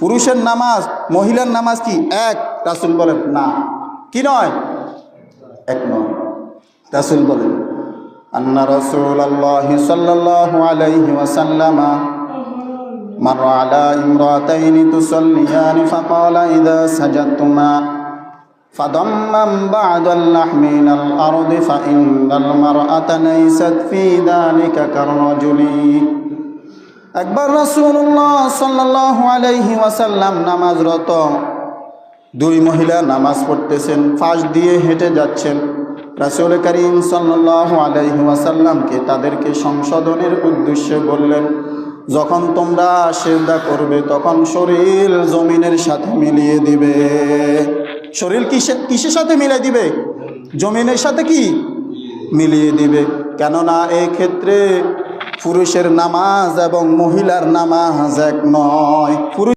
পুরুষের নামাজ মহিলার নামাজ কি এক? রাসূল বলেন না, কি নয়, এক নয়। রাসূল বলেন আন্না রাসূলুল্লাহি সাল্লাল্লাহু আলাইহি ওয়াসাল্লাম মার আলা ইমরাতাইনি তুসাল্লিয়ানি ফাকালা ইযা সাজাদতুমা ফাদাম্মাম বা'দাল লাহমি মিনাল আরদি ফাইন্নাল মারআতা লাysat ফি যালিকা কাররাজুলি। একবার রাসূলুল্লাহ সাল্লাল্লাহু আলাইহি ওয়াসাল্লাম নামাজরত দুই মহিলা নামাজ পড়তেছেন, পাশ দিয়ে হেঁটে যাচ্ছেন। রাসূল করিম সাল্লাল্লাহু আলাইহি ওয়াসাল্লামকে তাদেরকে সংশোধনের উদ্দেশ্যে বললেন, যখন তোমরা সিজদা করবে তখন শরীর জমিনের সাথে মিলিয়ে দিবে। শরীর কিসের সাথে মিলিয়ে দিবে? জমিনের সাথে কি মিলিয়ে দিবে। কেননা এই ক্ষেত্রে পুরুষের নামাজ এবং মহিলার নামাজ এক নয়।